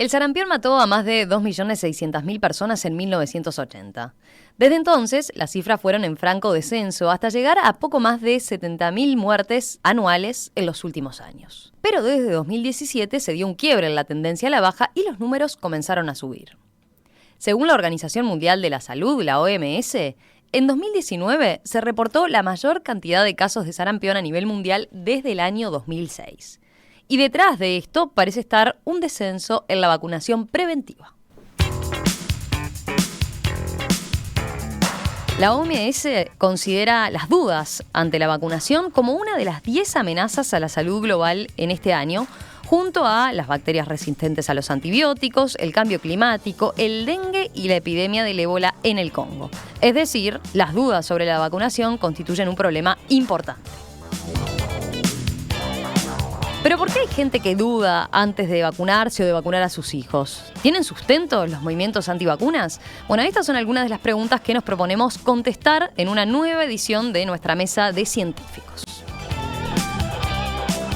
El sarampión mató a más de 2.600.000 personas en 1980. Desde entonces, las cifras fueron en franco descenso hasta llegar a poco más de 70.000 muertes anuales en los últimos años. Pero desde 2017 se dio un quiebre en la tendencia a la baja y los números comenzaron a subir. Según la Organización Mundial de la Salud, la OMS, en 2019 se reportó la mayor cantidad de casos de sarampión a nivel mundial desde el año 2006. Y detrás de esto parece estar un descenso en la vacunación preventiva. La OMS considera las dudas ante la vacunación como una de las 10 amenazas a la salud global en este año, junto a las bacterias resistentes a los antibióticos, el cambio climático, el dengue y la epidemia del ébola en el Congo. Es decir, las dudas sobre la vacunación constituyen un problema importante. ¿Pero por qué hay gente que duda antes de vacunarse o de vacunar a sus hijos? ¿Tienen sustento los movimientos antivacunas? Bueno, estas son algunas de las preguntas que nos proponemos contestar en una nueva edición de nuestra mesa de científicos.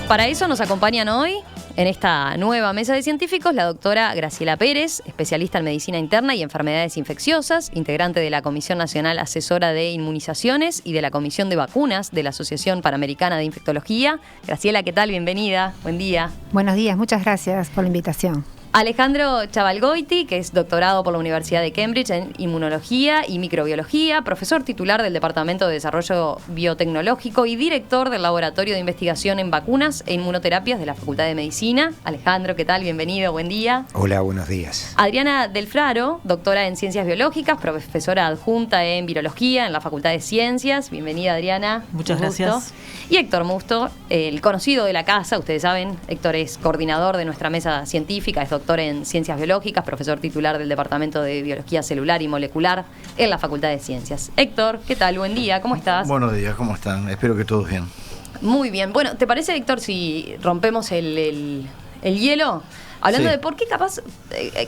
Para eso nos acompañan hoy, en esta nueva mesa de científicos, la doctora Graciela Pérez, especialista en medicina interna y enfermedades infecciosas, integrante de la Comisión Nacional Asesora de Inmunizaciones y de la Comisión de Vacunas de la Asociación Panamericana de Infectología. Graciela, ¿qué tal? Bienvenida. Buen día. Buenos días, muchas gracias por la invitación. Alejandro Chavalgoiti, que es doctorado por la Universidad de Cambridge en Inmunología y Microbiología, profesor titular del Departamento de Desarrollo Biotecnológico y director del Laboratorio de Investigación en Vacunas e Inmunoterapias de la Facultad de Medicina. Alejandro, ¿qué tal? Bienvenido, buen día. Hola, buenos días. Adriana Delfraro, doctora en Ciencias Biológicas, profesora adjunta en Virología en la Facultad de Ciencias. Bienvenida, Adriana. Muchas gracias. Y Héctor Musto, el conocido de la casa, ustedes saben, Héctor es coordinador de nuestra mesa científica, es doctor en Ciencias Biológicas, profesor titular del Departamento de Biología Celular y Molecular en la Facultad de Ciencias. Héctor, ¿qué tal? Buen día, ¿cómo estás? Buenos días, ¿cómo están? Espero que todos bien. Muy bien. Bueno, ¿te parece, Héctor, si rompemos el hielo? Hablando de por qué capaz,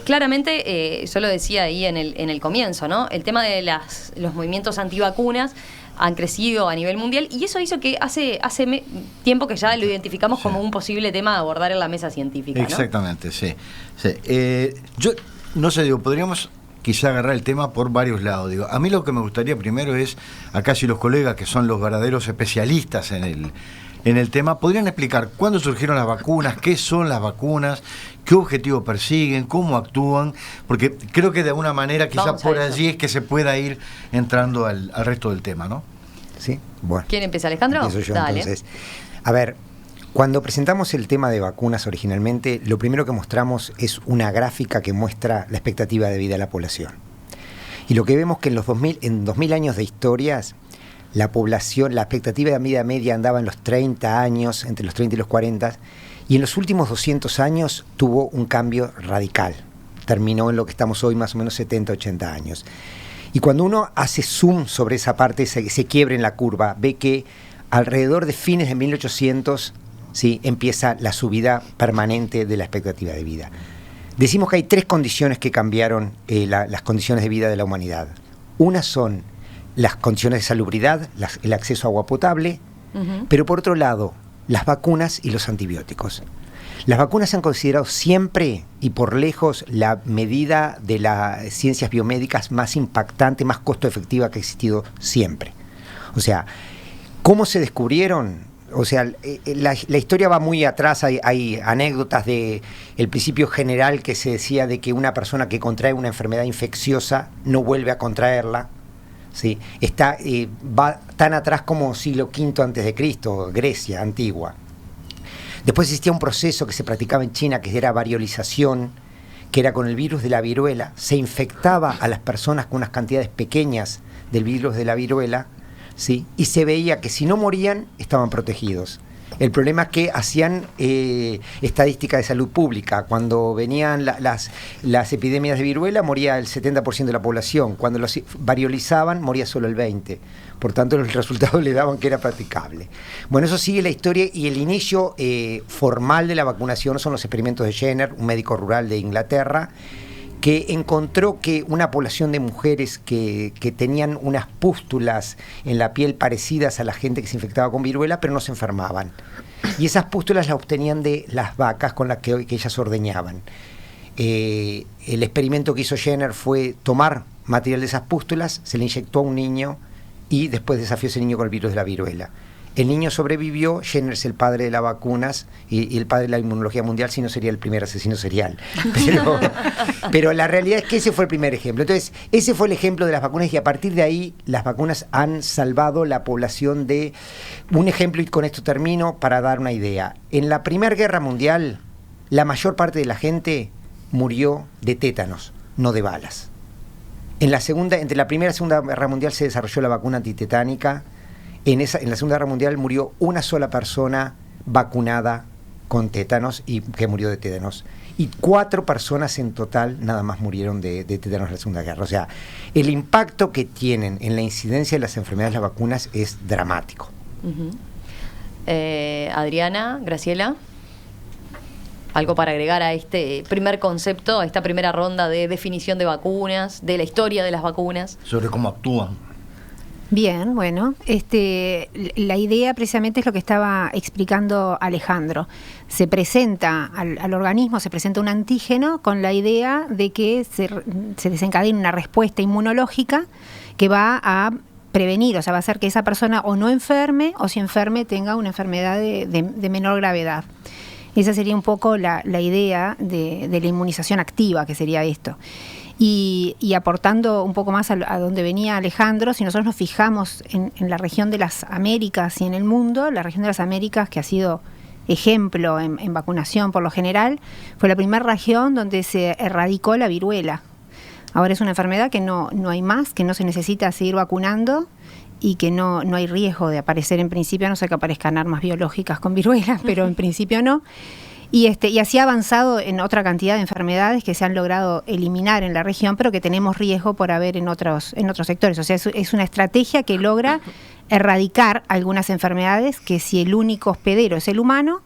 claramente, yo lo decía ahí en el comienzo, ¿no? El tema de los movimientos antivacunas han crecido a nivel mundial y eso hizo que hace tiempo que ya lo identificamos como un posible tema a abordar en la mesa científica, ¿no? Exactamente, sí. Yo no sé, podríamos quizá agarrar el tema por varios lados. A mí lo que me gustaría primero es, acá si los colegas que son los verdaderos especialistas en el tema, podrían explicar cuándo surgieron las vacunas, qué son las vacunas, qué objetivo persiguen, cómo actúan, porque creo que de alguna manera quizá por allí es que se pueda ir entrando al resto del tema, ¿no? Sí, bueno. ¿Quién empieza, Alejandro? Empiezo yo. Dale. Entonces. A ver, cuando presentamos el tema de vacunas originalmente, lo primero que mostramos es una gráfica que muestra la expectativa de vida de la población. Y lo que vemos que en 2000 años de historias, la población, la expectativa de vida media andaba en los 30 años, entre los 30 y los 40, y en los últimos 200 años tuvo un cambio radical. Terminó en lo que estamos hoy, más o menos 70, 80 años. Y cuando uno hace zoom sobre esa parte, se quiebra en la curva, ve que alrededor de fines de 1800, ¿sí?, empieza la subida permanente de la expectativa de vida. Decimos que hay 3 condiciones que cambiaron las condiciones de vida de la humanidad. Una son las condiciones de salubridad, el acceso a agua potable, pero por otro lado, las vacunas y los antibióticos. Las vacunas se han considerado siempre y por lejos la medida de las ciencias biomédicas más impactante, más costo efectiva que ha existido siempre. O sea, ¿cómo se descubrieron? O sea, la historia va muy atrás, hay anécdotas de el principio general que se decía de que una persona que contrae una enfermedad infecciosa no vuelve a contraerla. Sí, va tan atrás como siglo V antes de Cristo, Grecia antigua. Después existía un proceso que se practicaba en China que era variolización, que era con el virus de la viruela. Se infectaba a las personas con unas cantidades pequeñas del virus de la viruela, ¿sí?, y se veía que si no morían estaban protegidos. El problema es que hacían estadística de salud pública. Cuando venían las epidemias de viruela moría el 70% de la población. Cuando los variolizaban moría solo el 20%. Por tanto, los resultados le daban que era practicable. Bueno, eso sigue la historia y el inicio formal de la vacunación son los experimentos de Jenner, un médico rural de Inglaterra, que encontró que una población de mujeres que tenían unas pústulas en la piel parecidas a la gente que se infectaba con viruela, pero no se enfermaban. Y esas pústulas las obtenían de las vacas con las que ellas ordeñaban. El experimento que hizo Jenner fue tomar material de esas pústulas, se le inyectó a un niño y después desafió a ese niño con el virus de la viruela. El niño sobrevivió. Jenner es el padre de las vacunas y el padre de la inmunología mundial, si no sería el primer asesino serial. Pero la realidad es que ese fue el primer ejemplo. Entonces, ese fue el ejemplo de las vacunas y a partir de ahí las vacunas han salvado la población de... Un ejemplo, y con esto termino, para dar una idea. En la Primera Guerra Mundial, la mayor parte de la gente murió de tétanos, no de balas. Entre la Primera y Segunda Guerra Mundial se desarrolló la vacuna antitetánica. En la Segunda Guerra Mundial murió una sola persona vacunada con tétanos y que murió de tétanos. Y 4 personas en total nada más murieron de tétanos en la Segunda Guerra. O sea, el impacto que tienen en la incidencia de las enfermedades las vacunas es dramático. Adriana, Graciela, ¿algo para agregar a este primer concepto, a esta primera ronda de definición de vacunas, de la historia de las vacunas? Sobre cómo actúan. Bien, bueno, la idea precisamente es lo que estaba explicando Alejandro. Se presenta al organismo, se presenta un antígeno con la idea de que se desencadene una respuesta inmunológica que va a prevenir, o sea, va a hacer que esa persona o no enferme, o si enferme tenga una enfermedad de menor gravedad. Esa sería un poco la idea de la inmunización activa, que sería esto. Y aportando un poco más a donde venía Alejandro, si nosotros nos fijamos en la región de las Américas y en el mundo, la región de las Américas, que ha sido ejemplo en vacunación por lo general, fue la primera región donde se erradicó la viruela. Ahora es una enfermedad que no hay más, que no se necesita seguir vacunando y que no hay riesgo de aparecer en principio, a no ser que aparezcan armas biológicas con viruela, pero en principio no. Y así ha avanzado en otra cantidad de enfermedades que se han logrado eliminar en la región, pero que tenemos riesgo por haber en otros sectores. O sea, es una estrategia que logra erradicar algunas enfermedades que si el único hospedero es el humano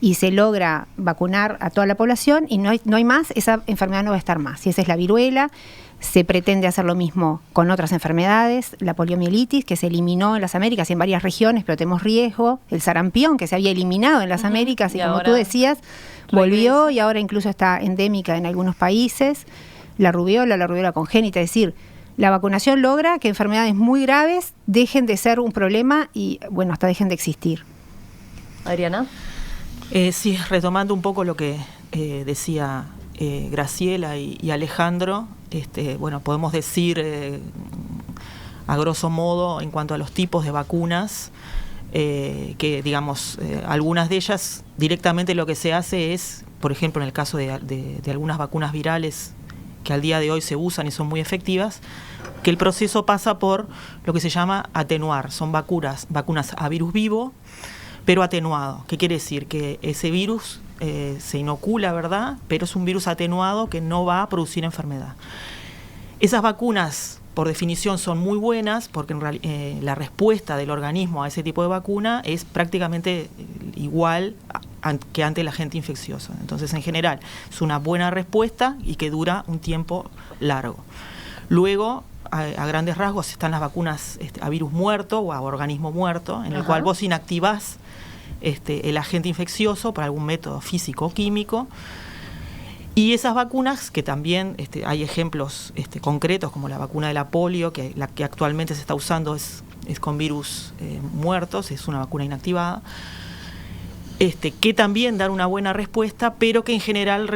y se logra vacunar a toda la población y no hay más, esa enfermedad no va a estar más. Y esa es la viruela. Se pretende hacer lo mismo con otras enfermedades, la poliomielitis, que se eliminó en las Américas y en varias regiones, pero tenemos riesgo, el sarampión, que se había eliminado en las Américas y como tú decías, volvió y ahora incluso está endémica en algunos países, la rubiola congénita, es decir, la vacunación logra que enfermedades muy graves dejen de ser un problema y, bueno, hasta dejen de existir. Adriana. Sí, retomando un poco lo que decía Graciela y Alejandro, bueno, podemos decir a grosso modo en cuanto a los tipos de vacunas que digamos algunas de ellas directamente lo que se hace es, por ejemplo en el caso de algunas vacunas virales que al día de hoy se usan y son muy efectivas, que el proceso pasa por lo que se llama atenuar, son vacunas a virus vivo pero atenuado. ¿Qué quiere decir? Que ese virus se inocula, ¿verdad? Pero es un virus atenuado que no va a producir enfermedad. Esas vacunas, por definición, son muy buenas porque la respuesta del organismo a ese tipo de vacuna es prácticamente igual que ante el agente infeccioso. Entonces, en general, es una buena respuesta y que dura un tiempo largo. Luego, a grandes rasgos, están las vacunas a virus muerto o a organismo muerto, en el cual vos inactivás el agente infeccioso por algún método físico o químico. Y esas vacunas, que también hay ejemplos concretos, como la vacuna de la polio, que la que actualmente se está usando es con virus muertos, es una vacuna inactivada, que también dan una buena respuesta, pero que en general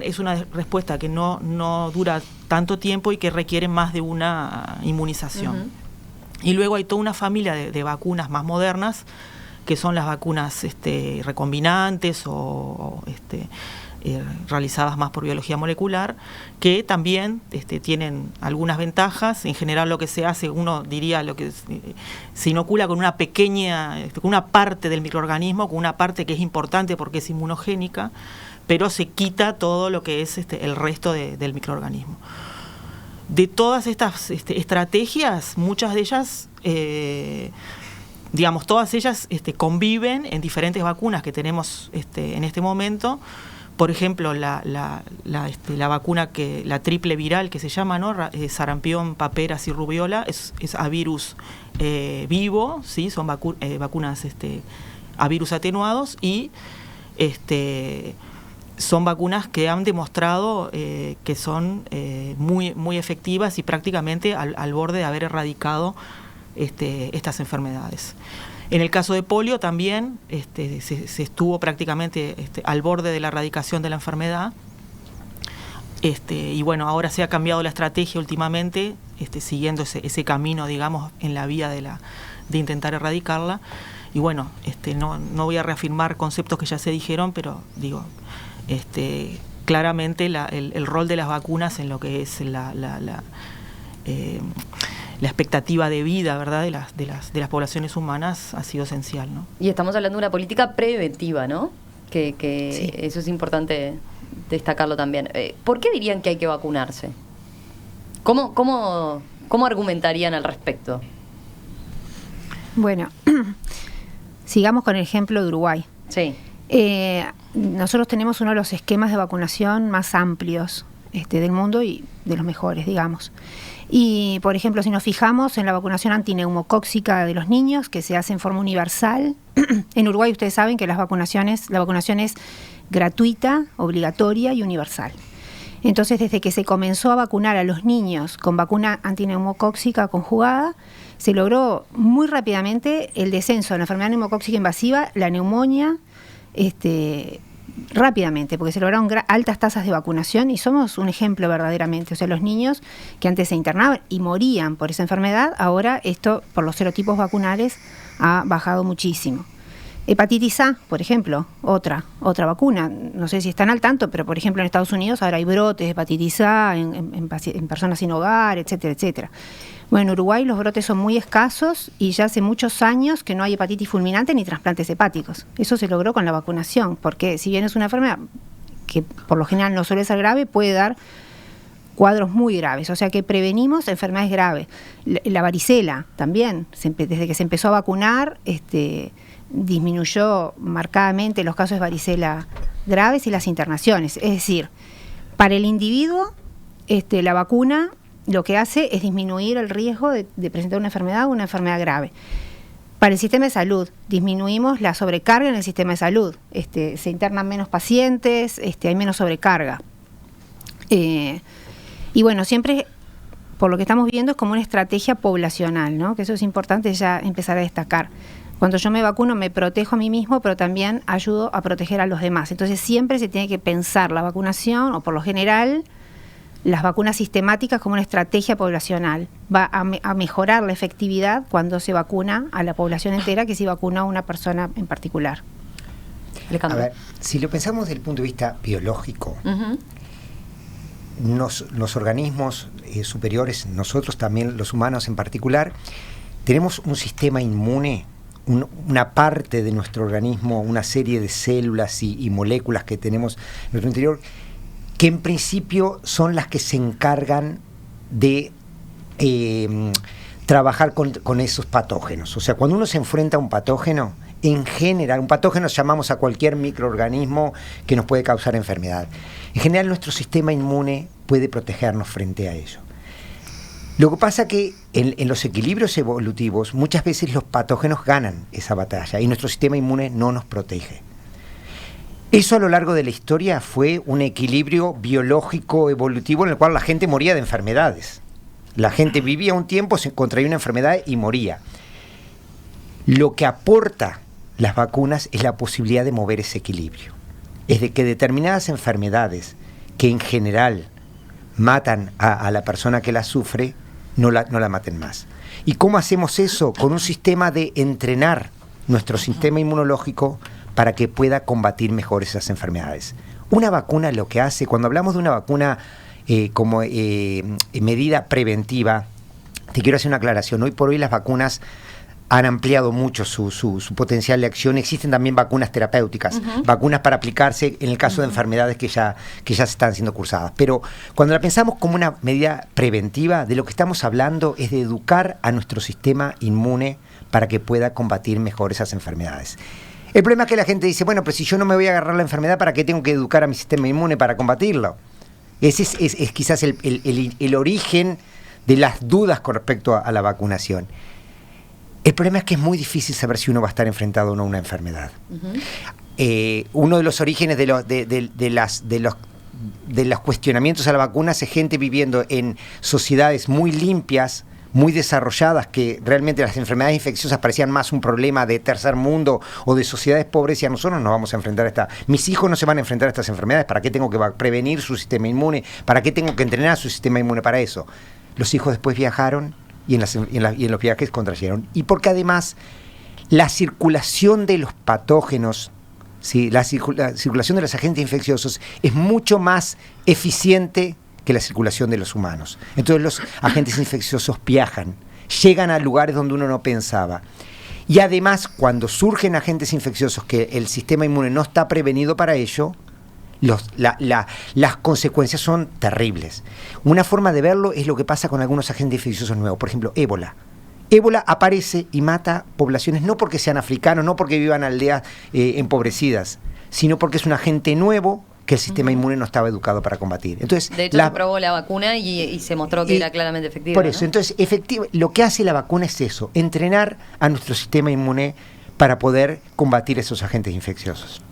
es una respuesta que no dura tanto tiempo y que requiere más de una inmunización. Y luego hay toda una familia de vacunas más modernas, que son las vacunas recombinantes o realizadas más por biología molecular, que también tienen algunas ventajas. En general lo que se hace, uno diría, lo que se inocula con una pequeña, con una parte del microorganismo, con una parte que es importante porque es inmunogénica, pero se quita todo lo que es el resto del microorganismo. De todas estas estrategias, muchas de ellas, todas ellas conviven en diferentes vacunas que tenemos en este momento. Por ejemplo, la vacuna la triple viral que se llama, ¿no? Sarampión, paperas y rubiola, es a virus vivo, ¿sí? Son vacunas a virus atenuados y son vacunas que han demostrado que son muy, muy efectivas y prácticamente al borde de haber erradicado estas enfermedades. En el caso de polio también se estuvo prácticamente al borde de la erradicación de la enfermedad. Y bueno, ahora se ha cambiado la estrategia últimamente, siguiendo ese camino, digamos, en la vía de intentar erradicarla. Y bueno, no voy a reafirmar conceptos que ya se dijeron, pero digo, claramente el rol de las vacunas en lo que es la expectativa de vida, ¿verdad?, de las poblaciones humanas ha sido esencial, ¿no? Y estamos hablando de una política preventiva, ¿no? Que Sí. Eso es importante destacarlo también. ¿Por qué dirían que hay que vacunarse? ¿Cómo argumentarían al respecto? Bueno, sigamos con el ejemplo de Uruguay. Sí. Nosotros tenemos uno de los esquemas de vacunación más amplios del mundo y de los mejores, digamos. Y, por ejemplo, si nos fijamos en la vacunación antineumocóxica de los niños, que se hace en forma universal, en Uruguay ustedes saben que la vacunación es gratuita, obligatoria y universal. Entonces, desde que se comenzó a vacunar a los niños con vacuna antineumocóxica conjugada, se logró muy rápidamente el descenso de la enfermedad neumocóxica invasiva, la neumonía, rápidamente, porque se lograron altas tasas de vacunación y somos un ejemplo verdaderamente. O sea, los niños que antes se internaban y morían por esa enfermedad, ahora esto, por los serotipos vacunales, ha bajado muchísimo. Hepatitis A, por ejemplo, otra vacuna. No sé si están al tanto, pero por ejemplo en Estados Unidos ahora hay brotes de hepatitis A en personas sin hogar, etcétera, etcétera. Bueno, en Uruguay los brotes son muy escasos y ya hace muchos años que no hay hepatitis fulminante ni trasplantes hepáticos. Eso se logró con la vacunación, porque si bien es una enfermedad que por lo general no suele ser grave, puede dar cuadros muy graves, o sea que prevenimos enfermedades graves. La varicela también, desde que se empezó a vacunar, disminuyó marcadamente los casos de varicela graves y las internaciones. Es decir, para el individuo, la vacuna lo que hace es disminuir el riesgo de presentar una enfermedad grave. Para el sistema de salud, disminuimos la sobrecarga en el sistema de salud. Se internan menos pacientes, hay menos sobrecarga. Y bueno, siempre, por lo que estamos viendo, es como una estrategia poblacional, ¿no? Que eso es importante ya empezar a destacar. Cuando yo me vacuno me protejo a mí mismo, pero también ayudo a proteger a los demás. Entonces siempre se tiene que pensar la vacunación, o por lo general, las vacunas sistemáticas como una estrategia poblacional. Va a mejorar la efectividad cuando se vacuna a la población entera que si vacuna a una persona en particular. A ver, si lo pensamos desde el punto de vista biológico, los organismos superiores, nosotros también, los humanos en particular, tenemos un sistema inmune, una parte de nuestro organismo, una serie de células y moléculas que tenemos en nuestro interior, que en principio son las que se encargan de trabajar con esos patógenos. O sea, cuando uno se enfrenta a un patógeno, en general, un patógeno llamamos a cualquier microorganismo que nos puede causar enfermedad. En general, nuestro sistema inmune puede protegernos frente a ello. Lo que pasa que en los equilibrios evolutivos, muchas veces los patógenos ganan esa batalla y nuestro sistema inmune no nos protege. Eso a lo largo de la historia fue un equilibrio biológico evolutivo en el cual la gente moría de enfermedades. La gente vivía un tiempo, se contraía una enfermedad y moría. Lo que aporta las vacunas es la posibilidad de mover ese equilibrio. Es de que determinadas enfermedades que en general matan a la persona que la sufre, no la maten más. ¿Y cómo hacemos eso? Con un sistema de entrenar nuestro sistema inmunológico para que pueda combatir mejor esas enfermedades. Una vacuna lo que hace, cuando hablamos de una vacuna como medida preventiva, te quiero hacer una aclaración. Hoy por hoy las vacunas han ampliado mucho su potencial de acción. Existen también vacunas terapéuticas, vacunas para aplicarse en el caso de enfermedades que ya se están siendo cursadas. Pero cuando la pensamos como una medida preventiva, de lo que estamos hablando es de educar a nuestro sistema inmune para que pueda combatir mejor esas enfermedades. El problema es que la gente dice, bueno, pero si yo no me voy a agarrar la enfermedad, ¿para qué tengo que educar a mi sistema inmune para combatirlo? Ese es quizás el origen de las dudas con respecto a la vacunación. El problema es que es muy difícil saber si uno va a estar enfrentado o no a una enfermedad. uno de los orígenes de los cuestionamientos a la vacuna es gente viviendo en sociedades muy limpias, muy desarrolladas, que realmente las enfermedades infecciosas parecían más un problema de tercer mundo o de sociedades pobres, y a nosotros nos vamos a enfrentar a mis hijos no se van a enfrentar a estas enfermedades. ¿Para qué tengo que prevenir su sistema inmune? ¿Para qué tengo que entrenar su sistema inmune para eso? Los hijos después viajaron y en los viajes contrayeron. Y porque además la circulación de los patógenos, ¿sí? La circulación de los agentes infecciosos es mucho más eficiente que la circulación de los humanos. Entonces los agentes infecciosos viajan, llegan a lugares donde uno no pensaba. Y además, cuando surgen agentes infecciosos que el sistema inmune no está prevenido para ello, las consecuencias son terribles. Una forma de verlo es lo que pasa con algunos agentes infecciosos nuevos. Por ejemplo, ébola. Ébola aparece y mata poblaciones no porque sean africanos, no porque vivan aldeas empobrecidas, sino porque es un agente nuevo que el sistema inmune no estaba educado para combatir. Entonces, de hecho, se probó la vacuna y se mostró que era claramente efectiva. Por eso, ¿no? entonces, lo que hace la vacuna es eso, entrenar a nuestro sistema inmune para poder combatir esos agentes infecciosos.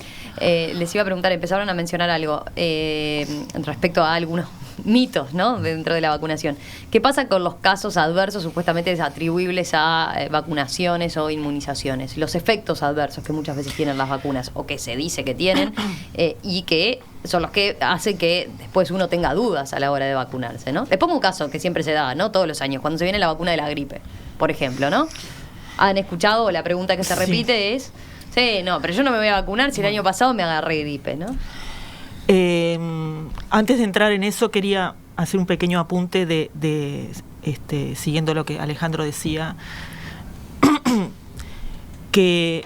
Les iba a preguntar, empezaron a mencionar algo respecto a algunos mitos, ¿no?, dentro de la vacunación. ¿Qué pasa con los casos adversos supuestamente atribuibles a vacunaciones o inmunizaciones? Los efectos adversos que muchas veces tienen las vacunas o que se dice que tienen y que son los que hacen que después uno tenga dudas a la hora de vacunarse, ¿no? Les pongo un caso que siempre se da, ¿no?, todos los años, cuando se viene la vacuna de la gripe, por ejemplo, ¿no? ¿Han escuchado? La pregunta que se repite es... Sí, no, pero yo no me voy a vacunar si el año pasado me agarré gripe, ¿no? Antes de entrar en eso, quería hacer un pequeño apunte siguiendo lo que Alejandro decía, que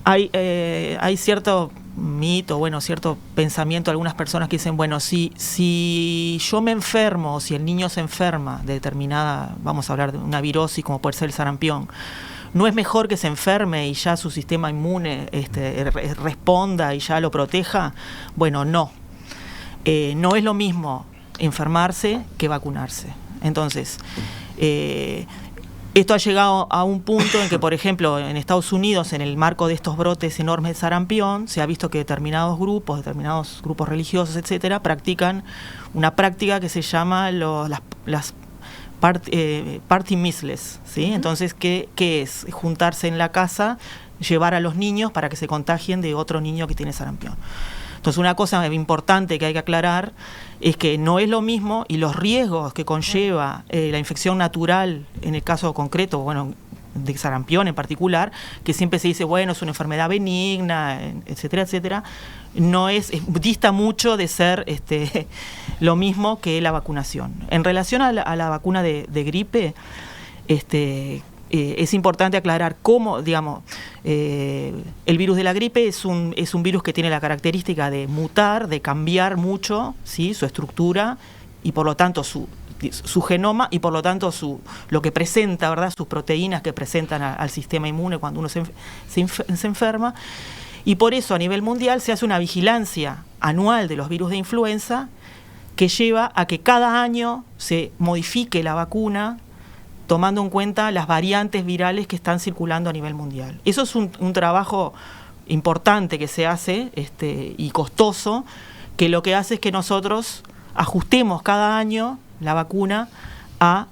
hay cierto mito, bueno, cierto pensamiento de algunas personas que dicen, bueno, si yo me enfermo, o si el niño se enferma de determinada, vamos a hablar de una virosis como puede ser el sarampión, ¿no es mejor que se enferme y ya su sistema inmune responda y ya lo proteja? Bueno, no. No es lo mismo enfermarse que vacunarse. Entonces, esto ha llegado a un punto en que, por ejemplo, en Estados Unidos, en el marco de estos brotes enormes de sarampión, se ha visto que determinados grupos religiosos, etcétera, practican una práctica que se llama las party misles, ¿sí? Entonces, ¿qué es? Juntarse en la casa, llevar a los niños para que se contagien de otro niño que tiene sarampión. Entonces, una cosa importante que hay que aclarar es que no es lo mismo, y los riesgos que conlleva la infección natural, en el caso concreto, bueno, de sarampión en particular, que siempre se dice, bueno, es una enfermedad benigna, etcétera, etcétera, dista mucho de ser lo mismo que la vacunación. En relación a la vacuna de gripe, es importante aclarar cómo, digamos, el virus de la gripe es un virus que tiene la característica de mutar, de cambiar mucho, ¿sí?, su estructura y por lo tanto su genoma y por lo tanto lo que presenta, ¿verdad?, sus proteínas que presentan al sistema inmune cuando uno se enferma. Y por eso a nivel mundial se hace una vigilancia anual de los virus de influenza que lleva a que cada año se modifique la vacuna tomando en cuenta las variantes virales que están circulando a nivel mundial. Eso es un trabajo importante que se hace y costoso, que lo que hace es que nosotros ajustemos cada año la vacuna a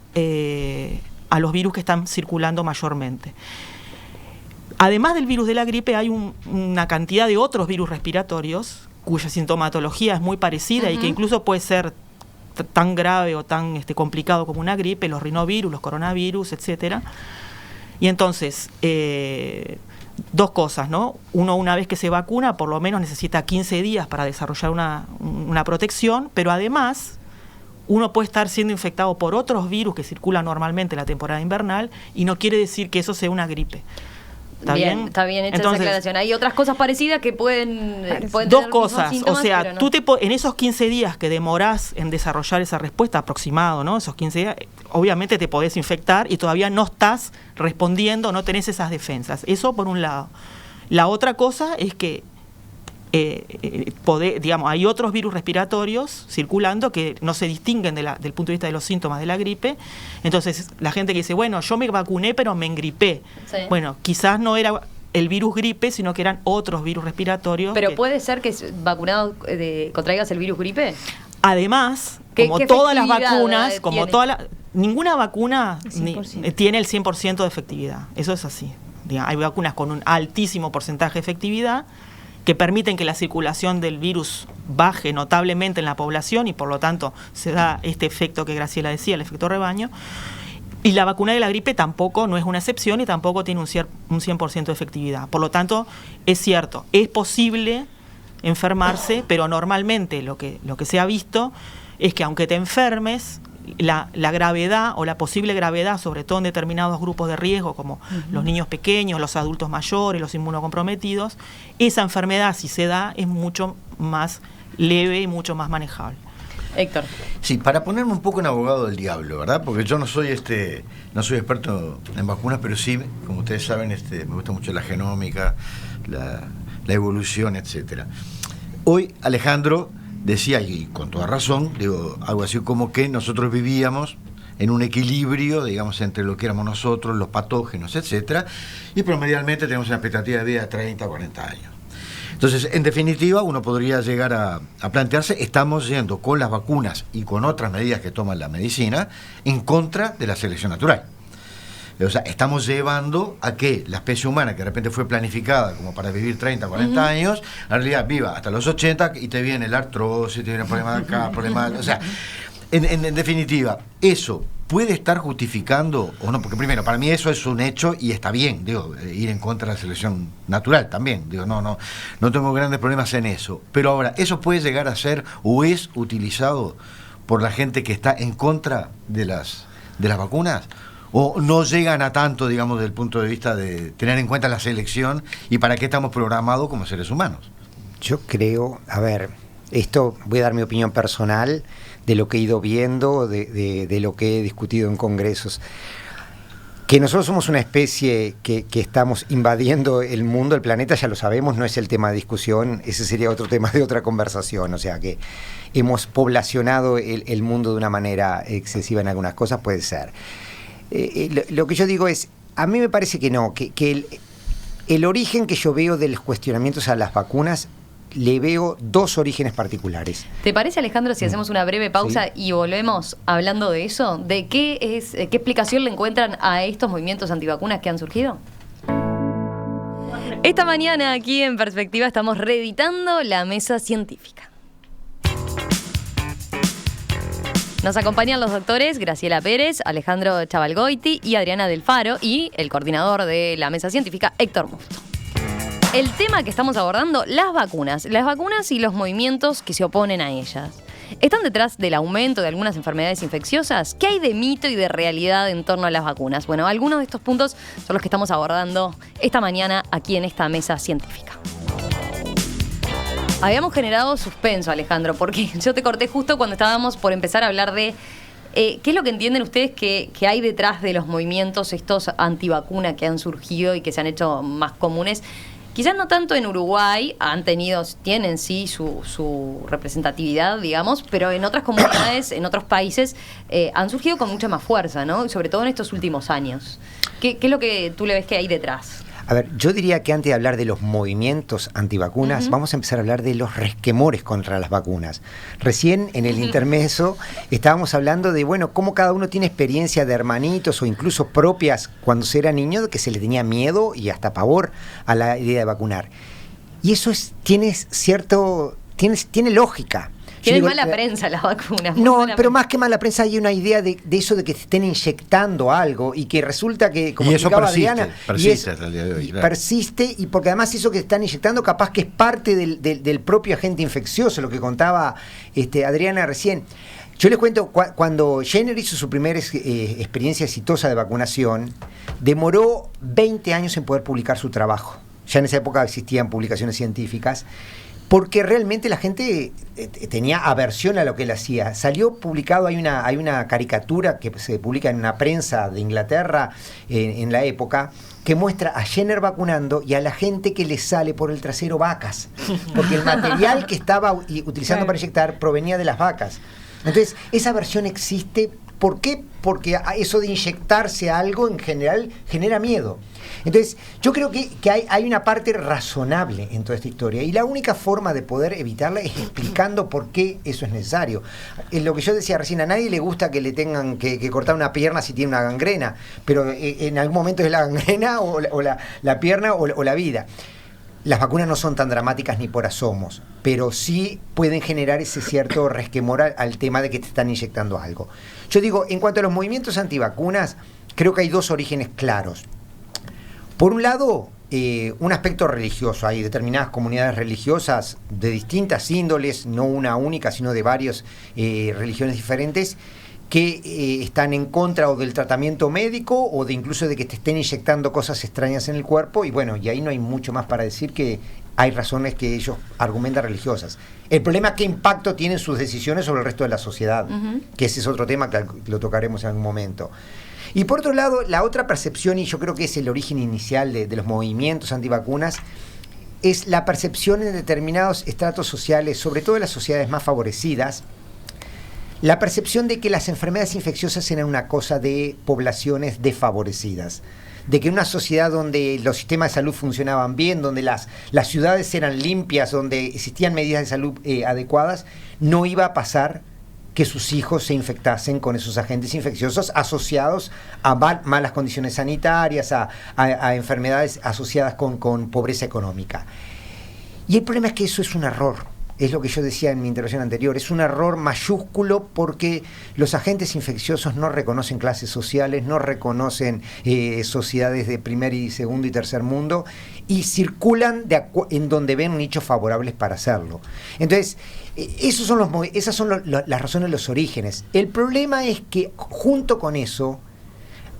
los virus que están circulando mayormente. Además del virus de la gripe, hay una cantidad de otros virus respiratorios cuya sintomatología es muy parecida y que incluso puede ser tan grave o tan complicado como una gripe, los rinovirus, los coronavirus, etcétera. Y entonces, dos cosas, ¿no? Uno, una vez que se vacuna, por lo menos necesita 15 días para desarrollar una protección, pero además uno puede estar siendo infectado por otros virus que circulan normalmente en la temporada invernal y no quiere decir que eso sea una gripe. ¿Está bien? Está bien hecha Entonces, esa aclaración. Hay otras cosas parecidas que pueden dos tener cosas, síntomas, o sea, pero no. tú en esos 15 días que demorás en desarrollar esa respuesta, aproximado, ¿no? Esos 15 días, obviamente te podés infectar y todavía no estás respondiendo, no tenés esas defensas. Eso por un lado. La otra cosa es que digamos, hay otros virus respiratorios circulando que no se distinguen del punto de vista de los síntomas de la gripe. Entonces, la gente que dice, bueno, yo me vacuné pero me engripé. Sí. Bueno, quizás no era el virus gripe, sino que eran otros virus respiratorios. ¿Pero puede ser que vacunado contraigas el virus gripe? Además, como todas las vacunas, ninguna vacuna tiene el 100% de efectividad. Eso es así. Hay vacunas con un altísimo porcentaje de efectividad que permiten que la circulación del virus baje notablemente en la población y por lo tanto se da este efecto que Graciela decía, el efecto rebaño. Y la vacuna de la gripe tampoco no es una excepción y tampoco tiene un 100% de efectividad. Por lo tanto, es cierto, es posible enfermarse, pero normalmente lo que se ha visto es que aunque te enfermes, la gravedad o la posible gravedad, sobre todo en determinados grupos de riesgo, como los niños pequeños, los adultos mayores, los inmunocomprometidos, esa enfermedad, si se da, es mucho más leve y mucho más manejable. Héctor. Sí, para ponerme un poco en abogado del diablo, ¿verdad? Porque yo no soy experto en vacunas, pero sí, como ustedes saben, me gusta mucho la genómica, la evolución, etcétera. Hoy Alejandro decía, y con toda razón, algo así como que nosotros vivíamos en un equilibrio, digamos, entre lo que éramos nosotros, los patógenos, etcétera, y promedialmente tenemos una expectativa de vida de 30 o 40 años. Entonces, en definitiva, uno podría llegar a plantearse, estamos yendo con las vacunas y con otras medidas que toma la medicina en contra de la selección natural. O sea, estamos llevando a que la especie humana, que de repente fue planificada como para vivir 30, 40 años, en realidad viva hasta los 80 y te viene la artrosis, te viene el problema de acá, problema de... O sea, en definitiva, eso puede estar justificando o no, porque primero, para mí eso es un hecho y está bien, ir en contra de la selección natural también, no tengo grandes problemas en eso. Pero ahora, ¿eso puede llegar a ser o es utilizado por la gente que está en contra de las vacunas? ¿O no llegan a tanto, digamos, desde el punto de vista de tener en cuenta la selección y para qué estamos programados como seres humanos? Yo creo, esto voy a dar mi opinión personal de lo que he ido viendo, de lo que he discutido en congresos. Que nosotros somos una especie que estamos invadiendo el mundo, el planeta, ya lo sabemos, no es el tema de discusión, ese sería otro tema de otra conversación, o sea que hemos poblacionado el mundo de una manera excesiva en algunas cosas, puede ser. Lo que yo digo es, a mí me parece que no, que el origen que yo veo de los cuestionamientos a las vacunas, le veo dos orígenes particulares. ¿Te parece, Alejandro, si hacemos una breve pausa y volvemos hablando de eso? ¿De qué explicación le encuentran a estos movimientos antivacunas que han surgido? Esta mañana aquí en Perspectiva estamos reeditando la mesa científica. Nos acompañan los doctores Graciela Pérez, Alejandro Chavalgoiti y Adriana Del Faro y el coordinador de la mesa científica, Héctor Musto. El tema que estamos abordando, las vacunas y los movimientos que se oponen a ellas. ¿Están detrás del aumento de algunas enfermedades infecciosas? ¿Qué hay de mito y de realidad en torno a las vacunas? Bueno, algunos de estos puntos son los que estamos abordando esta mañana aquí en esta mesa científica. Habíamos generado suspenso, Alejandro, porque yo te corté justo cuando estábamos por empezar a hablar de ¿qué es lo que entienden ustedes que hay detrás de los movimientos estos antivacuna que han surgido y que se han hecho más comunes? Quizás no tanto en Uruguay, tienen sí su representatividad, digamos, pero en otras comunidades, en otros países, han surgido con mucha más fuerza, ¿no? Y sobre todo en estos últimos años. ¿Qué es lo que tú le ves que hay detrás? A ver, yo diría que antes de hablar de los movimientos antivacunas, vamos a empezar a hablar de los resquemores contra las vacunas. Recién en el intermezzo estábamos hablando de, cómo cada uno tiene experiencia de hermanitos o incluso propias cuando se era niño, de que se le tenía miedo y hasta pavor a la idea de vacunar. Y eso tiene lógica. Tiene mala prensa las vacunas. No, pero más que mala prensa hay una idea de eso de que te estén inyectando algo y que resulta que, como explicaba Adriana, persiste hasta el día de hoy. Claro. Persiste, y porque además eso que te están inyectando capaz que es parte del propio agente infeccioso, lo que contaba Adriana recién. Yo les cuento, cuando Jenner hizo su primera experiencia exitosa de vacunación, demoró 20 años en poder publicar su trabajo. Ya en esa época existían publicaciones científicas, porque realmente la gente tenía aversión a lo que él hacía. Salió publicado, hay una caricatura que se publica en una prensa de Inglaterra en la época, que muestra a Jenner vacunando y a la gente que le sale por el trasero vacas, porque el material que estaba utilizando para inyectar provenía de las vacas. Entonces, esa versión existe ¿Por qué? Porque eso de inyectarse algo en general genera miedo. Entonces, yo creo que hay una parte razonable en toda esta historia y la única forma de poder evitarla es explicando por qué eso es necesario. Lo que yo decía recién, a nadie le gusta que le tengan que cortar una pierna si tiene una gangrena, pero en algún momento es la gangrena o la pierna o la vida. Las vacunas no son tan dramáticas ni por asomos, pero sí pueden generar ese cierto resquemor al tema de que te están inyectando algo. Yo digo, en cuanto a los movimientos antivacunas, creo que hay dos orígenes claros. Por un lado, un aspecto religioso. Hay determinadas comunidades religiosas de distintas índoles, no una única, sino de varias religiones diferentes, que están en contra o del tratamiento médico o de incluso de que te estén inyectando cosas extrañas en el cuerpo, y bueno, y ahí no hay mucho más para decir, que hay razones que ellos argumentan religiosas. El problema es qué impacto tienen sus decisiones sobre el resto de la sociedad, que ese es otro tema que lo tocaremos en algún momento. Y por otro lado, la otra percepción, y yo creo que es el origen inicial de los movimientos antivacunas, es la percepción en determinados estratos sociales, sobre todo en las sociedades más favorecidas, la percepción de que las enfermedades infecciosas eran una cosa de poblaciones desfavorecidas, de que en una sociedad donde los sistemas de salud funcionaban bien, donde las ciudades eran limpias, donde existían medidas de salud adecuadas, no iba a pasar que sus hijos se infectasen con esos agentes infecciosos asociados a malas condiciones sanitarias, a enfermedades asociadas con pobreza económica. Y el problema es que eso es un error. Es lo que yo decía en mi intervención anterior, es un error mayúsculo, porque los agentes infecciosos no reconocen clases sociales, no reconocen sociedades de primer y segundo y tercer mundo, y circulan en donde ven nichos favorables para hacerlo. Entonces, esas son las razones, los orígenes. El problema es que junto con eso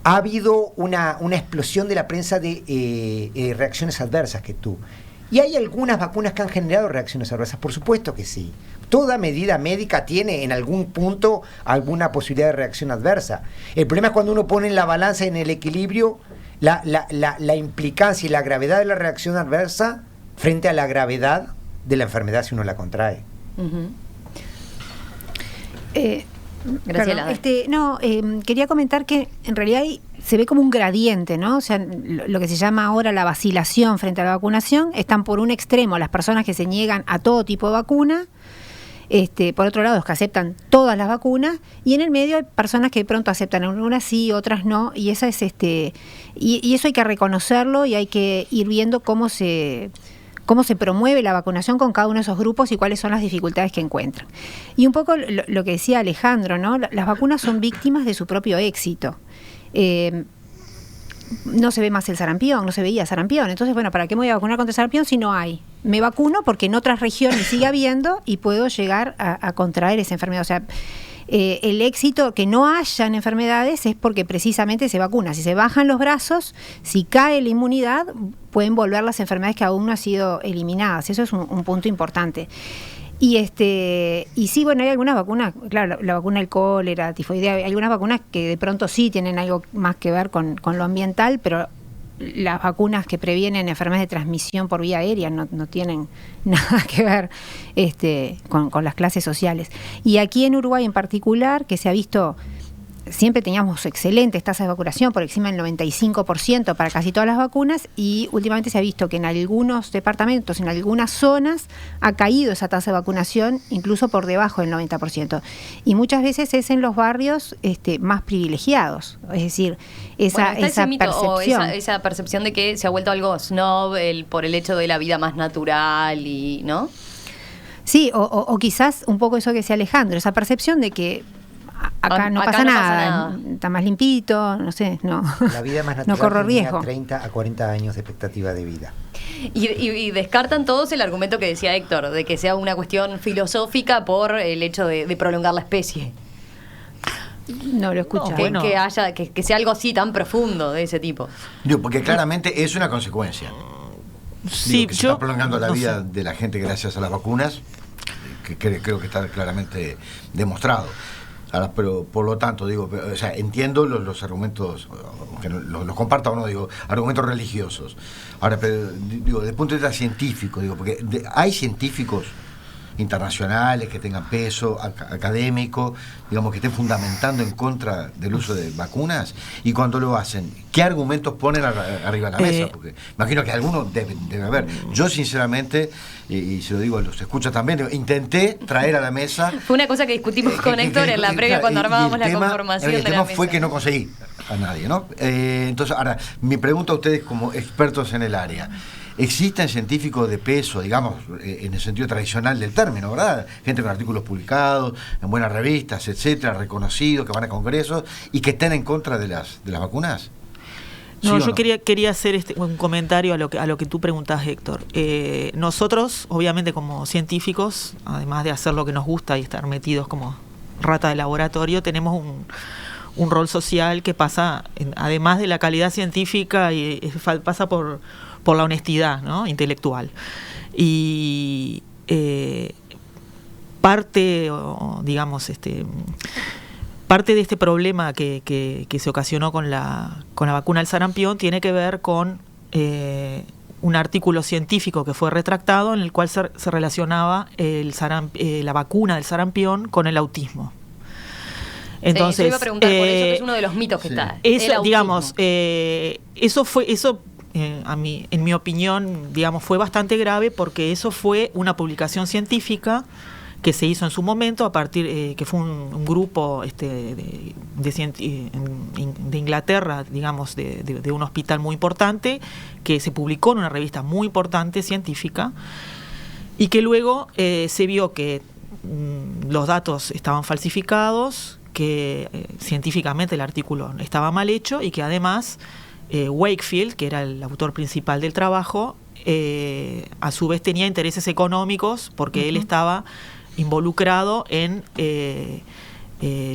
ha habido una explosión de la prensa de reacciones adversas que tú. ¿Y hay algunas vacunas que han generado reacciones adversas? Por supuesto que sí. Toda medida médica tiene en algún punto alguna posibilidad de reacción adversa. El problema es cuando uno pone en la balanza, en el equilibrio, la implicancia y la gravedad de la reacción adversa frente a la gravedad de la enfermedad si uno la contrae. Graciela. Quería comentar que en realidad se ve como un gradiente, ¿no? O sea, lo que se llama ahora la vacilación frente a la vacunación. Están por un extremo las personas que se niegan a todo tipo de vacuna, por otro lado los que aceptan todas las vacunas, y en el medio hay personas que de pronto aceptan algunas sí, otras no, y esa es y eso hay que reconocerlo, y hay que ir viendo cómo se promueve la vacunación con cada uno de esos grupos y cuáles son las dificultades que encuentran. Y un poco lo que decía Alejandro, ¿no? Las vacunas son víctimas de su propio éxito. No se ve más el sarampión, no se veía sarampión. Entonces, bueno, ¿para qué me voy a vacunar contra el sarampión si no hay? Me vacuno porque en otras regiones sigue habiendo y puedo llegar a contraer esa enfermedad. O sea, el éxito que no hayan enfermedades es porque precisamente se vacuna. Si se bajan los brazos, si cae la inmunidad, pueden volver las enfermedades que aún no han sido eliminadas. Eso es un punto importante. Y sí, bueno, hay algunas vacunas, claro, la vacuna del cólera, tifoidea, hay algunas vacunas que de pronto sí tienen algo más que ver con lo ambiental, pero las vacunas que previenen enfermedades de transmisión por vía aérea no tienen nada que ver con las clases sociales. Y aquí en Uruguay en particular, que se ha visto, siempre teníamos excelentes tasas de vacunación, por encima del 95% para casi todas las vacunas, y últimamente se ha visto que en algunos departamentos, en algunas zonas, ha caído esa tasa de vacunación incluso por debajo del 90%. Y muchas veces es en los barrios más privilegiados, es decir, esa mito, percepción. O esa percepción de que se ha vuelto algo snob por el hecho de la vida más natural, y ¿no? Sí, o quizás un poco eso que decía Alejandro, esa percepción de que acá no pasa nada, está más limpito, no sé, no. La vida más natural, no corro riesgo. 30 a 40 años de expectativa de vida. Y descartan todos el argumento que decía Héctor, de que sea una cuestión filosófica por el hecho de prolongar la especie. No lo escucho. Que sea algo así tan profundo de ese tipo. Porque claramente es una consecuencia. Sí, que se está prolongando la vida de la gente gracias a las vacunas, que creo que está claramente demostrado. Ahora, pero por lo tanto, entiendo los argumentos, que los comparto o no, argumentos religiosos. Ahora, pero desde el punto de vista científico, porque hay científicos internacionales, que tengan peso académico, digamos, que estén fundamentando en contra del uso de vacunas? Y cuando lo hacen, ¿qué argumentos ponen arriba de la mesa? Porque imagino que algunos debe haber. Yo, sinceramente, y se lo digo, los escucho también, intenté traer a la mesa... Fue una cosa que discutimos con Héctor en la previa cuando armábamos la conformación de la mesa. El tema fue que no conseguí a nadie, ¿no? Entonces, ahora, mi pregunta a ustedes como expertos en el área. ¿Existen científicos de peso, digamos, en el sentido tradicional del término, verdad? Gente con artículos publicados, en buenas revistas, etcétera, reconocidos, que van a congresos y que estén en contra de las vacunas? No, ¿Sí yo quería hacer un comentario a lo que tú preguntás, Héctor. Nosotros, obviamente, como científicos, además de hacer lo que nos gusta y estar metidos como rata de laboratorio, tenemos un rol social que pasa, además de la calidad científica, pasa por la honestidad, ¿no?, intelectual. Y parte, digamos, parte de este problema que se ocasionó con la vacuna del sarampión tiene que ver con un artículo científico que fue retractado en el cual se relacionaba la vacuna del sarampión con el autismo. Entonces, yo iba a preguntar por eso, que es uno de los mitos que está. Eso, digamos, en mi opinión, digamos, fue bastante grave, porque eso fue una publicación científica que se hizo en su momento a partir que fue un grupo de Inglaterra, digamos, de un hospital muy importante, que se publicó en una revista muy importante científica, y que luego se vio que los datos estaban falsificados, que científicamente el artículo estaba mal hecho, y que además Wakefield, que era el autor principal del trabajo, a su vez tenía intereses económicos, porque él estaba involucrado en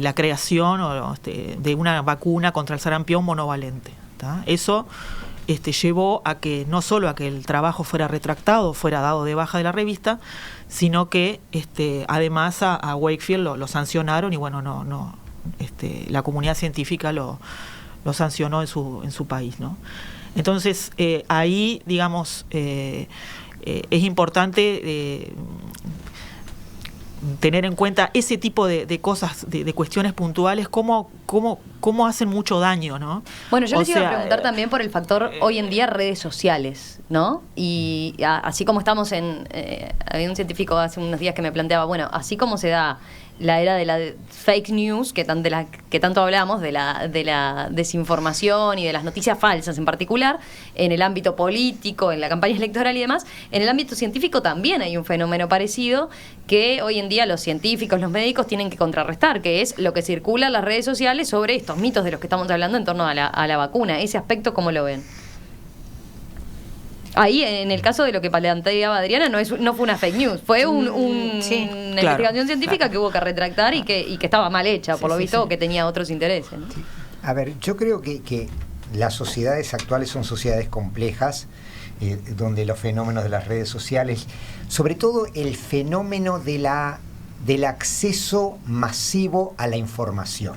la creación de una vacuna contra el sarampión monovalente, ¿tá? Eso llevó a que no solo a que el trabajo fuera retractado, fuera dado de baja de la revista, sino que además a Wakefield lo sancionaron, y bueno, la comunidad científica lo sancionó en su país, ¿no? Entonces, ahí, digamos, es importante tener en cuenta ese tipo de cosas, de cuestiones puntuales, cómo hacen mucho daño, ¿no? Bueno, yo les iba a preguntar también por el factor hoy en día redes sociales, ¿no? Y así como estamos había un científico hace unos días que me planteaba, bueno, así como se da la era de la fake news, que tanto hablamos, de la desinformación y de las noticias falsas en particular, en el ámbito político, en la campaña electoral y demás, en el ámbito científico también hay un fenómeno parecido que hoy en día los científicos, los médicos tienen que contrarrestar, que es lo que circula en las redes sociales sobre estos mitos de los que estamos hablando en torno a la vacuna. Ese aspecto, ¿cómo lo ven? Ahí, en el caso de lo que planteaba Adriana, no fue una fake news, fue una investigación científica que hubo que retractar y que estaba mal hecha, por lo visto, o que tenía otros intereses, ¿no? Sí. A ver, yo creo que las sociedades actuales son sociedades complejas, donde los fenómenos de las redes sociales, sobre todo el fenómeno del acceso masivo a la información.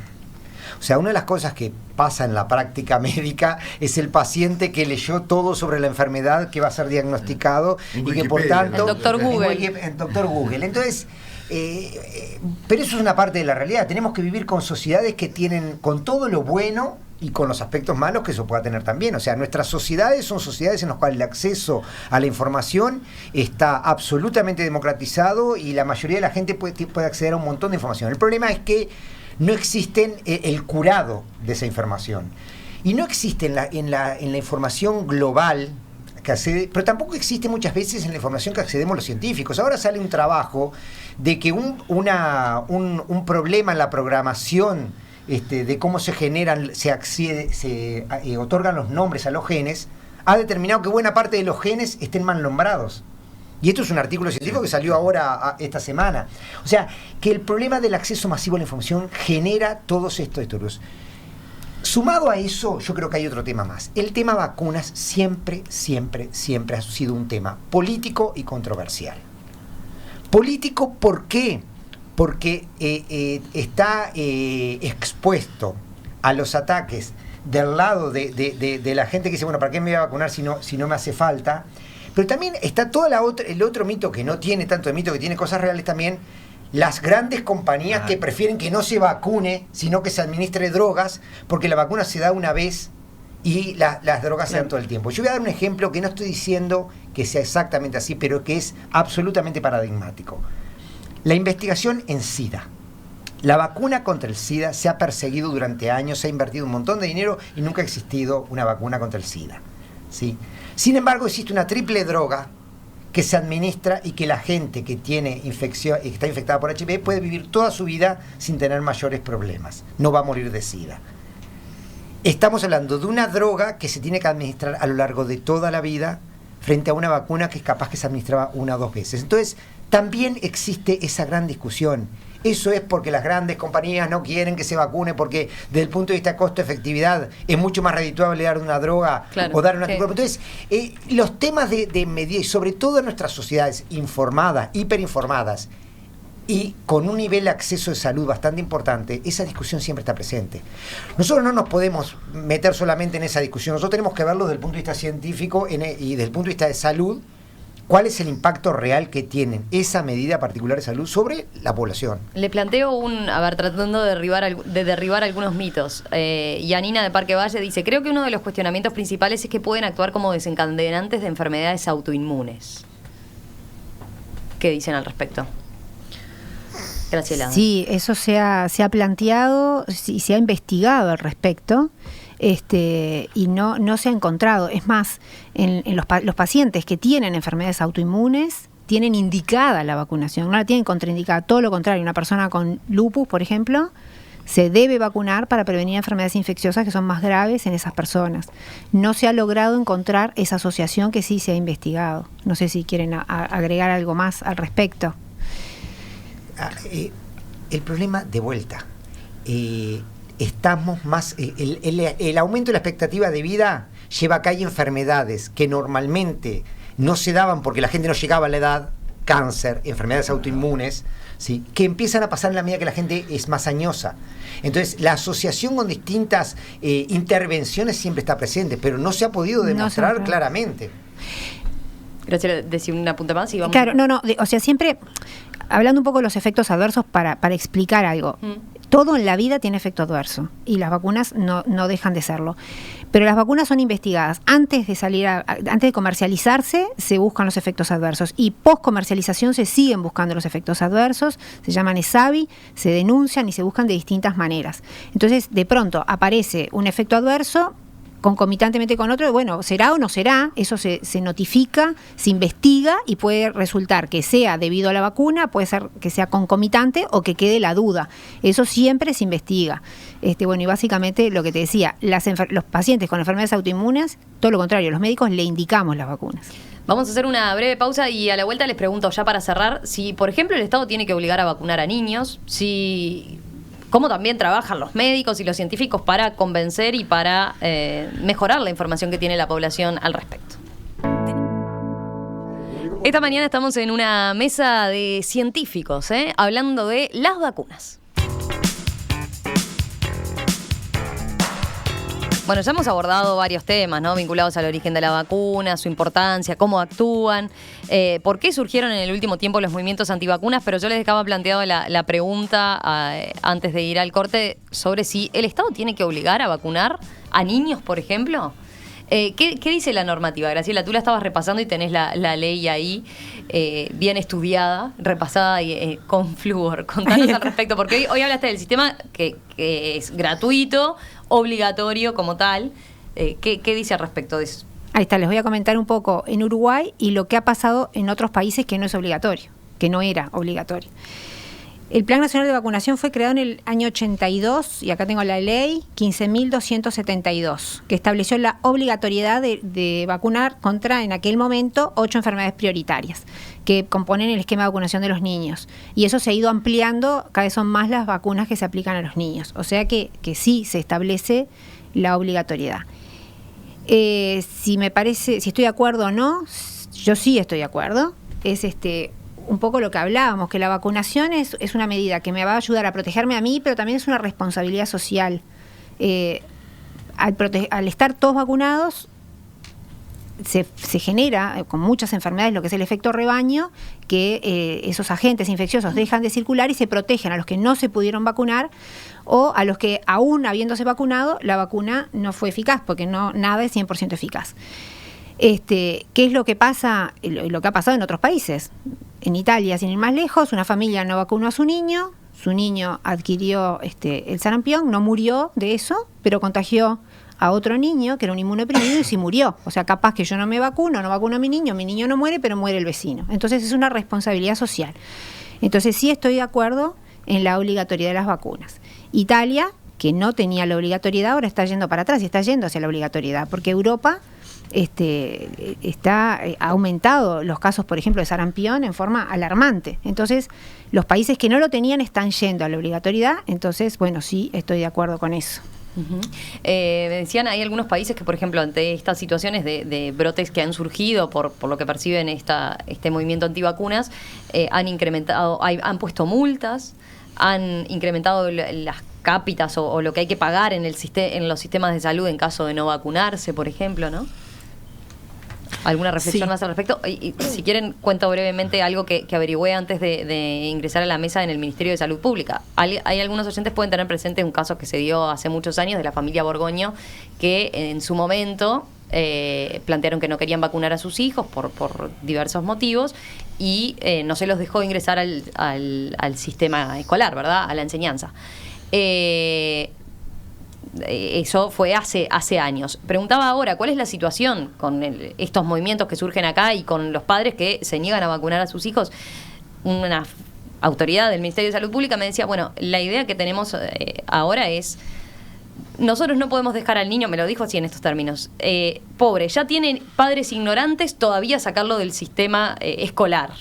O sea, una de las cosas que pasa en la práctica médica es el paciente que leyó todo sobre la enfermedad que va a ser diagnosticado y que por tanto... El doctor Google. El doctor Google. Entonces, pero eso es una parte de la realidad. Tenemos que vivir con sociedades que tienen, con todo lo bueno y con los aspectos malos que eso pueda tener también. O sea, nuestras sociedades son sociedades en las cuales el acceso a la información está absolutamente democratizado y la mayoría de la gente puede acceder a un montón de información. El problema es que no existe el curado de esa información. Y no existe en la información global que accede, pero tampoco existe muchas veces en la información que accedemos los científicos. Ahora sale un trabajo de que un problema en la programación de cómo se generan, se otorgan los nombres a los genes, ha determinado que buena parte de los genes estén mal nombrados. Y esto es un artículo científico que salió ahora esta semana. O sea, que el problema del acceso masivo a la información genera todos estos disturbios. Sumado a eso, yo creo que hay otro tema más. El tema vacunas siempre ha sido un tema político y controversial. Político, ¿por qué? Porque está expuesto a los ataques del lado de la gente que dice, bueno, ¿para qué me voy a vacunar si no me hace falta? Pero también está el otro mito que no tiene tanto de mito, que tiene cosas reales también, las grandes compañías que prefieren que no se vacune, sino que se administre drogas, porque la vacuna se da una vez y las drogas se dan todo el tiempo. Yo voy a dar un ejemplo que no estoy diciendo que sea exactamente así, pero que es absolutamente paradigmático. La investigación en SIDA. La vacuna contra el SIDA se ha perseguido durante años, se ha invertido un montón de dinero y nunca ha existido una vacuna contra el SIDA, ¿sí? Sin embargo, existe una triple droga que se administra y que la gente que tiene infección y que está infectada por HIV puede vivir toda su vida sin tener mayores problemas. No va a morir de SIDA. Estamos hablando de una droga que se tiene que administrar a lo largo de toda la vida frente a una vacuna que es capaz que se administraba 1 o 2 veces. Entonces, también existe esa gran discusión. Eso es porque las grandes compañías no quieren que se vacune porque desde el punto de vista de costo-efectividad es mucho más redituable dar una droga o dar una anticuerpo. Entonces, los temas de medida, y sobre todo en nuestras sociedades informadas, hiperinformadas, y con un nivel de acceso de salud bastante importante, esa discusión siempre está presente. Nosotros no nos podemos meter solamente en esa discusión, nosotros tenemos que verlo desde el punto de vista científico y desde el punto de vista de salud, cuál es el impacto real que tiene esa medida particular de salud sobre la población. Le planteo tratando de derribar algunos mitos. Yanina de Parque Valle dice, creo que uno de los cuestionamientos principales es que pueden actuar como desencadenantes de enfermedades autoinmunes. ¿Qué dicen al respecto? Graciela. Sí, eso se ha planteado y se ha investigado al respecto, y no se ha encontrado. Es más, en los pacientes que tienen enfermedades autoinmunes tienen indicada la vacunación, no la tienen contraindicada, todo lo contrario. Una persona con lupus, por ejemplo, se debe vacunar para prevenir enfermedades infecciosas que son más graves en esas personas. No se ha logrado encontrar esa asociación que sí se ha investigado. No sé si quieren agregar algo más al respecto. El problema, de vuelta, estamos más el aumento de la expectativa de vida lleva a que hay enfermedades que normalmente no se daban porque la gente no llegaba a la edad, cáncer, enfermedades autoinmunes, ¿sí?, que empiezan a pasar en la medida que la gente es más añosa. Entonces, la asociación con distintas intervenciones siempre está presente, pero no se ha podido demostrar claramente. Gracias, decir una punta más y vamos. Claro, o sea, siempre hablando un poco de los efectos adversos para explicar algo. Todo en la vida tiene efecto adverso y las vacunas no dejan de serlo. Pero las vacunas son investigadas. Antes de comercializarse se buscan los efectos adversos y post comercialización se siguen buscando los efectos adversos, se llaman ESAVI, se denuncian y se buscan de distintas maneras. Entonces, de pronto aparece un efecto adverso concomitantemente con otro, bueno, será o no será, eso se notifica, se investiga y puede resultar que sea debido a la vacuna, puede ser que sea concomitante o que quede la duda. Eso siempre se investiga. Bueno, y básicamente lo que te decía, los pacientes con enfermedades autoinmunes, todo lo contrario, los médicos le indicamos las vacunas. Vamos a hacer una breve pausa y a la vuelta les pregunto ya para cerrar si, por ejemplo, el Estado tiene que obligar a vacunar a niños, cómo también trabajan los médicos y los científicos para convencer y para mejorar la información que tiene la población al respecto. Esta mañana estamos en una mesa de científicos, hablando de las vacunas. Bueno, ya hemos abordado varios temas, ¿no?, vinculados al origen de la vacuna, su importancia, cómo actúan, por qué surgieron en el último tiempo los movimientos antivacunas, pero yo les dejaba planteado la pregunta antes de ir al corte sobre si el Estado tiene que obligar a vacunar a niños, por ejemplo. ¿Qué dice la normativa, Graciela? Tú la estabas repasando y tenés la ley ahí bien estudiada, repasada y con flúor. Contanos al respecto, porque hoy hablaste del sistema que es gratuito, obligatorio como tal. ¿Qué dice al respecto de eso? Ahí está, les voy a comentar un poco en Uruguay y lo que ha pasado en otros países que no es obligatorio, que no era obligatorio. El Plan Nacional de Vacunación fue creado en el año 82, y acá tengo la ley 15.272, que estableció la obligatoriedad de vacunar contra, en aquel momento, 8 enfermedades prioritarias, que componen el esquema de vacunación de los niños. Y eso se ha ido ampliando, cada vez son más las vacunas que se aplican a los niños. O sea que sí se establece la obligatoriedad. Si estoy de acuerdo o no, yo sí estoy de acuerdo. Es un poco lo que hablábamos, que la vacunación es una medida que me va a ayudar a protegerme a mí, pero también es una responsabilidad social. Al estar todos vacunados, se genera con muchas enfermedades lo que es el efecto rebaño, que esos agentes infecciosos dejan de circular y se protegen a los que no se pudieron vacunar o a los que aún habiéndose vacunado, la vacuna no fue eficaz, porque nada es 100% eficaz. ¿Qué es lo que pasa? Lo que ha pasado en otros países. En Italia, sin ir más lejos, una familia no vacunó a su niño adquirió el sarampión, no murió de eso, pero contagió a otro niño que era un inmunodeprimido y sí murió. O sea, capaz que yo no vacuno a mi niño no muere, pero muere el vecino. Entonces es una responsabilidad social. Entonces sí estoy de acuerdo en la obligatoriedad de las vacunas. Italia, que no tenía la obligatoriedad, ahora está yendo para atrás y está yendo hacia la obligatoriedad, porque Europa ha aumentado los casos, por ejemplo, de sarampión en forma alarmante. Entonces, los países que no lo tenían están yendo a la obligatoriedad. Entonces, bueno, sí, estoy de acuerdo con eso. Uh-huh. Me decían, hay algunos países que, por ejemplo, ante estas situaciones de brotes que han surgido por lo que perciben este movimiento antivacunas, han puesto multas, han incrementado las cápitas o lo que hay que pagar en los sistemas de salud en caso de no vacunarse, por ejemplo, ¿no? ¿Alguna reflexión más al respecto? Y si quieren, cuento brevemente algo que averigüé antes de ingresar a la mesa en el Ministerio de Salud Pública. Hay algunos oyentes pueden tener presente un caso que se dio hace muchos años de la familia Borgoño, que en su momento plantearon que no querían vacunar a sus hijos por diversos motivos y no se los dejó ingresar al sistema escolar, ¿verdad? A la enseñanza. Eso fue hace años. Preguntaba ahora, ¿cuál es la situación con estos movimientos que surgen acá y con los padres que se niegan a vacunar a sus hijos? Una autoridad del Ministerio de Salud Pública me decía, bueno, la idea que tenemos ahora es, nosotros no podemos dejar al niño, me lo dijo así en estos términos, pobre, ya tienen padres ignorantes, todavía sacarlo del sistema escolar.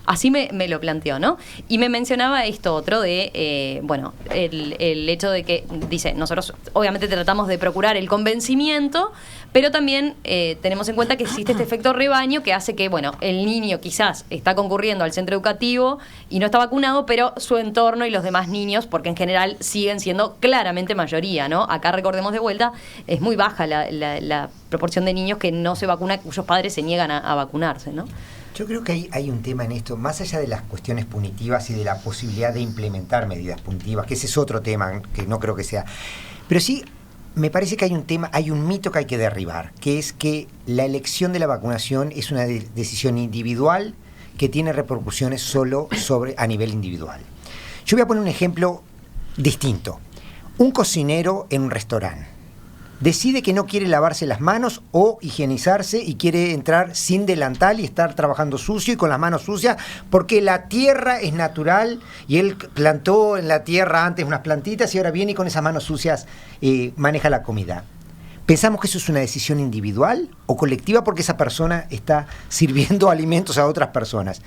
Así me lo planteó, ¿no? Y me mencionaba esto otro de, el hecho de que, dice, nosotros obviamente tratamos de procurar el convencimiento, pero también tenemos en cuenta que existe este efecto rebaño que hace que, bueno, el niño quizás está concurriendo al centro educativo y no está vacunado, pero su entorno y los demás niños, porque en general siguen siendo claramente mayoría, ¿no? Acá recordemos de vuelta, es muy baja la proporción de niños que no se vacunan, cuyos padres se niegan a vacunarse, ¿no? Yo creo que hay un tema en esto, más allá de las cuestiones punitivas y de la posibilidad de implementar medidas punitivas, que ese es otro tema que no creo que sea. Pero sí, me parece que hay un mito que hay que derribar, que es que la elección de la vacunación es una decisión individual que tiene repercusiones solo a nivel individual. Yo voy a poner un ejemplo distinto. Un cocinero en un restaurante decide que no quiere lavarse las manos o higienizarse y quiere entrar sin delantal y estar trabajando sucio y con las manos sucias porque la tierra es natural y él plantó en la tierra antes unas plantitas y ahora viene y con esas manos sucias maneja la comida. ¿Pensamos que eso es una decisión individual o colectiva porque esa persona está sirviendo alimentos a otras personas?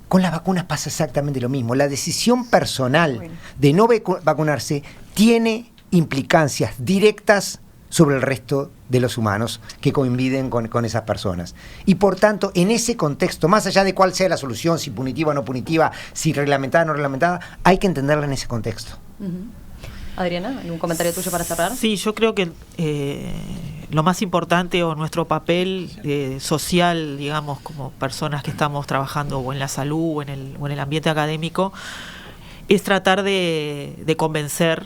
Con las vacunas pasa exactamente lo mismo. La decisión personal de no vacunarse tiene implicancias directas sobre el resto de los humanos que conviven con esas personas. Y por tanto, en ese contexto, más allá de cuál sea la solución, si punitiva o no punitiva, si reglamentada o no reglamentada, hay que entenderla en ese contexto. Uh-huh. Adriana, ¿algún comentario tuyo para cerrar? Sí, yo creo que lo más importante o nuestro papel social, digamos, como personas que estamos trabajando o en la salud o en el ambiente académico, es tratar de convencer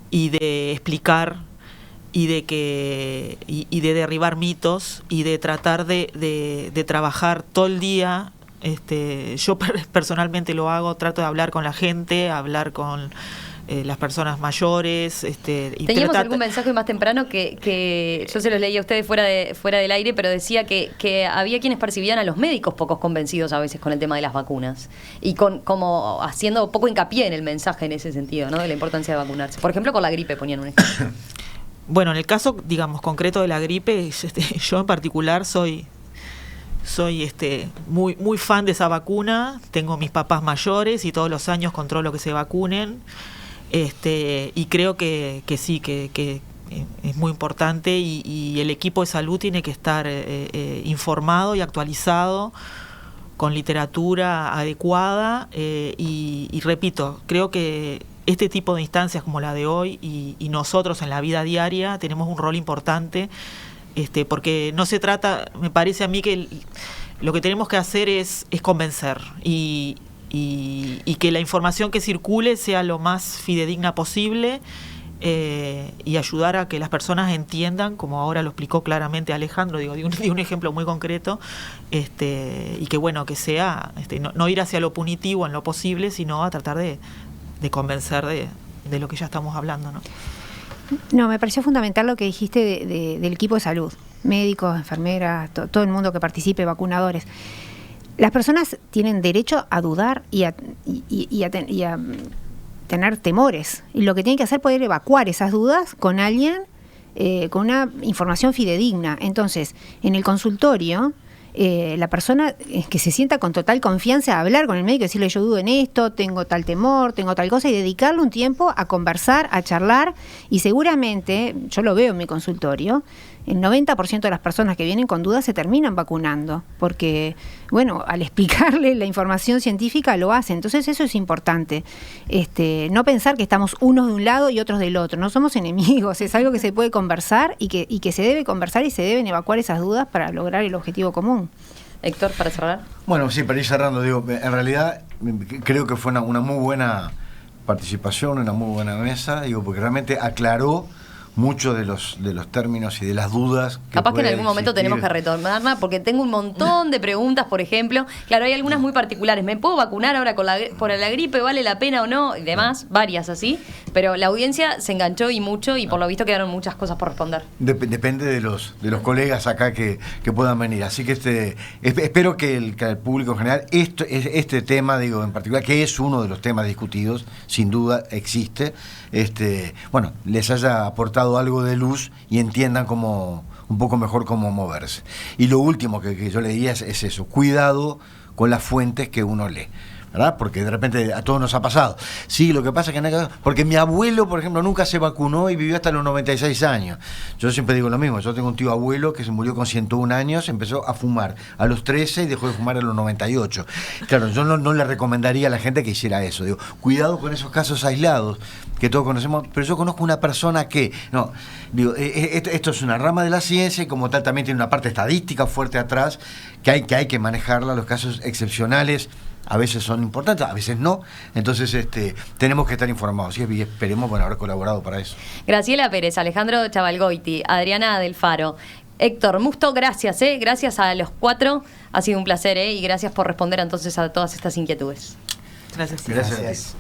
y de explicar y de derribar mitos y de tratar de trabajar todo el día. Yo personalmente lo hago, trato de hablar con la gente, hablar con las personas mayores. Teníamos algún mensaje más temprano que yo se los leí a ustedes fuera del aire, pero decía que había quienes percibían a los médicos pocos convencidos a veces con el tema de las vacunas y como haciendo poco hincapié en el mensaje en ese sentido, ¿no? De la importancia de vacunarse. Por ejemplo, con la gripe ponían un ejemplo. Bueno, en el caso, digamos, concreto de la gripe, yo en particular soy muy fan de esa vacuna. Tengo mis papás mayores y todos los años controlo que se vacunen. Y creo que sí, que es muy importante y el equipo de salud tiene que estar informado y actualizado con literatura adecuada y repito, creo que este tipo de instancias como la de hoy y nosotros en la vida diaria tenemos un rol importante porque no se trata, me parece a mí que lo que tenemos que hacer es convencer y que la información que circule sea lo más fidedigna posible, y ayudar a que las personas entiendan, como ahora lo explicó claramente Alejandro, digo, de un ejemplo muy concreto, y que bueno, que sea no ir hacia lo punitivo en lo posible, sino a tratar de convencer de lo que ya estamos hablando, ¿no? No, me pareció fundamental lo que dijiste del equipo de salud, médicos, enfermeras, todo el mundo que participe, vacunadores. Las personas tienen derecho a dudar y a tener temores, y lo que tienen que hacer es poder evacuar esas dudas con alguien, con una información fidedigna. Entonces, en el consultorio, la persona que se sienta con total confianza a hablar con el médico, decirle: yo dudo en esto, tengo tal temor, tengo tal cosa, y dedicarle un tiempo a conversar, a charlar, y seguramente, yo lo veo en mi consultorio, el 90% de las personas que vienen con dudas se terminan vacunando, porque, bueno, al explicarle la información científica lo hacen. Entonces eso es importante. No pensar que estamos unos de un lado y otros del otro. No somos enemigos, es algo que se puede conversar y que se debe conversar, y se deben evacuar esas dudas para lograr el objetivo común. Héctor, para cerrar. Bueno, sí, para ir cerrando, digo, en realidad creo que fue una muy buena participación, una muy buena mesa, digo, porque realmente aclaró muchos de los términos y de las dudas. Capaz que en algún momento tenemos que retomarla, porque tengo un montón de preguntas, por ejemplo. Claro, hay algunas muy particulares. ¿Me puedo vacunar ahora por la gripe? ¿Vale la pena o no? Y demás, varias así. Pero la audiencia se enganchó y mucho, y por lo visto quedaron muchas cosas por responder. Depende de los colegas acá que puedan venir. Así que espero que el público en general, este tema, digo, en particular, que es uno de los temas discutidos, sin duda existe, bueno, les haya aportado algo de luz y entiendan un poco mejor cómo moverse. Y lo último que yo le diría es eso: cuidado con las fuentes que uno lee, ¿verdad? Porque de repente a todos nos ha pasado. Sí, lo que pasa es que porque mi abuelo, por ejemplo, nunca se vacunó y vivió hasta los 96 años. Yo siempre digo lo mismo. Yo tengo un tío abuelo que se murió con 101 años, empezó a fumar a los 13 y dejó de fumar a los 98. Claro, yo no le recomendaría a la gente que hiciera eso. Digo, cuidado con esos casos aislados que todos conocemos, pero yo conozco una persona que, esto es una rama de la ciencia, y como tal también tiene una parte estadística fuerte atrás, que hay que manejarla. Los casos excepcionales a veces son importantes, a veces no. Entonces tenemos que estar informados, y esperemos haber colaborado para eso. Graciela Pérez, Alejandro Chavalgoiti, Adriana Del Faro, Héctor Musto, gracias, gracias a los cuatro. Ha sido un placer, y gracias por responder entonces a todas estas inquietudes. Gracias. Gracias.